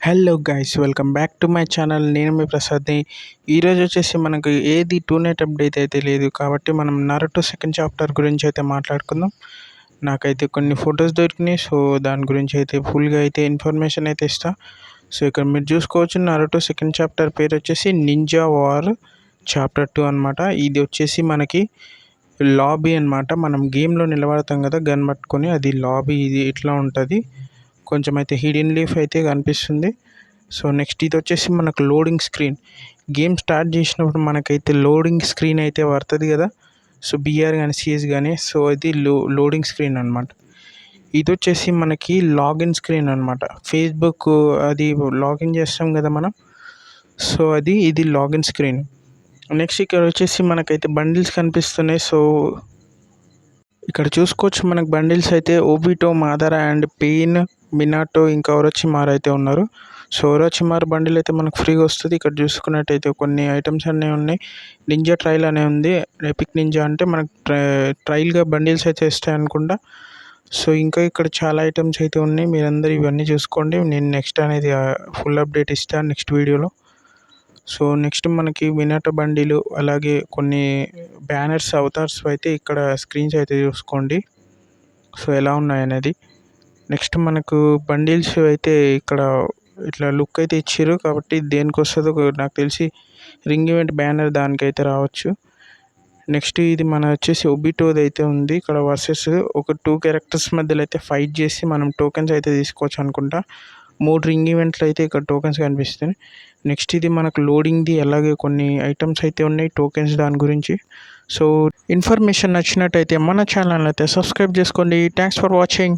Hello guys, welcome back to my channel. నేను మీ ప్రసాద్ని. ఈరోజు వచ్చేసి మనకు ఏది టూ నైట్ అప్డేట్ అయితే లేదు కాబట్టి మనం నరుటో సెకండ్ చాప్టర్ గురించి అయితే మాట్లాడుకుందాం. నాకైతే కొన్ని ఫొటోస్ దొరికినాయి, సో దాని గురించి అయితే ఫుల్గా అయితే ఇన్ఫర్మేషన్ అయితే ఇస్తా. సో ఇక్కడ మీరు చూసుకోవచ్చు, నరుటో సెకండ్ చాప్టర్ పేరు వచ్చేసి నింజా వార్ చాప్టర్ 2 అనమాట. ఇది వచ్చేసి మనకి లాబీ అనమాట. మనం గేమ్లో నిలబడతాం కదా గన్ పట్టుకొని, అది లాబీ. ఇది ఇట్లా ఉంటుంది. కొంచెం అయితే హిడెన్ లీఫ్ అయితే కనిపిస్తుంది. సో నెక్స్ట్ ఇది వచ్చేసి మనకు లోడింగ్ స్క్రీన్. గేమ్ స్టార్ట్ చేసినప్పుడు మనకైతే లోడింగ్ స్క్రీన్ అయితే పడుతుంది కదా. సో బిఆర్ కానీ సిఎస్ కానీ, సో ఇది లోడింగ్ స్క్రీన్ అనమాట. ఇది వచ్చేసి మనకి లాగిన్ స్క్రీన్ అనమాట. ఫేస్బుక్ అది లాగిన్ చేస్తాం కదా మనం, సో ఇది లాగిన్ స్క్రీన్. నెక్స్ట్ ఇక్కడ వచ్చేసి మనకైతే బండిల్స్ కనిపిస్తున్నాయి. సో ఇక్కడ చూసుకోవచ్చు, మనకు బండిల్స్ అయితే ఓబిటో, మాదరా అండ్ పెయిన్, మినాటో, ఇంకా ఒరోచిమార్ అయితే ఉన్నారు. సో ఒరోచిమార్ బండిల్ అయితే మనకు ఫ్రీగా వస్తుంది. ఇక్కడ చూసుకున్నట్టయితే కొన్ని ఐటమ్స్ అన్నీ ఉన్నాయి. నింజా ట్రైల్ అనే ఉంది. ఎపిక్ నింజా అంటే మనకు ట్రైల్గా బండిల్స్ అయితే ఇస్తాయి అనుకుంటా. సో ఇంకా ఇక్కడ చాలా ఐటమ్స్ అయితే ఉన్నాయి. మీరందరూ ఇవన్నీ చూసుకోండి. నేను నెక్స్ట్ అనేది ఫుల్ అప్డేట్ ఇస్తాను నెక్స్ట్ వీడియోలో. సో నెక్స్ట్ మనకి మినాటో బండిలు, అలాగే కొన్ని బ్యానర్స్, అవతార్స్ అయితే ఇక్కడ స్క్రీన్స్ అయితే చూసుకోండి సో ఎలా ఉన్నాయనేది. నెక్స్ట్ మనకు బండిల్స్ అయితే ఇక్కడ ఇట్లా లుక్ అయితే ఇచ్చారు కాబట్టి దేనికి వస్తుందో నాకు తెలిసి రింగ్ ఈవెంట్ బ్యానర్ దానికైతే రావచ్చు. నెక్స్ట్ ఇది మన వచ్చేసి ఒబిటోది అయితే ఉంది. ఇక్కడ వర్సెస్ ఒక 2 క్యారెక్టర్స్ మధ్యలో అయితే ఫైట్ చేసి మనం టోకెన్స్ అయితే తీసుకోవచ్చు అనుకుంటా. 3 రింగ్ ఈవెంట్లు అయితే ఇక్కడ టోకెన్స్ కనిపిస్తాయి. నెక్స్ట్ ఇది మనకు లోడింగ్ది, అలాగే కొన్ని ఐటమ్స్ అయితే ఉన్నాయి టోకెన్స్ దాని గురించి. సో ఇన్ఫర్మేషన్ నచ్చినట్టయితే మన ఛానల్ అయితే సబ్స్క్రైబ్ చేసుకోండి. Thanks for watching.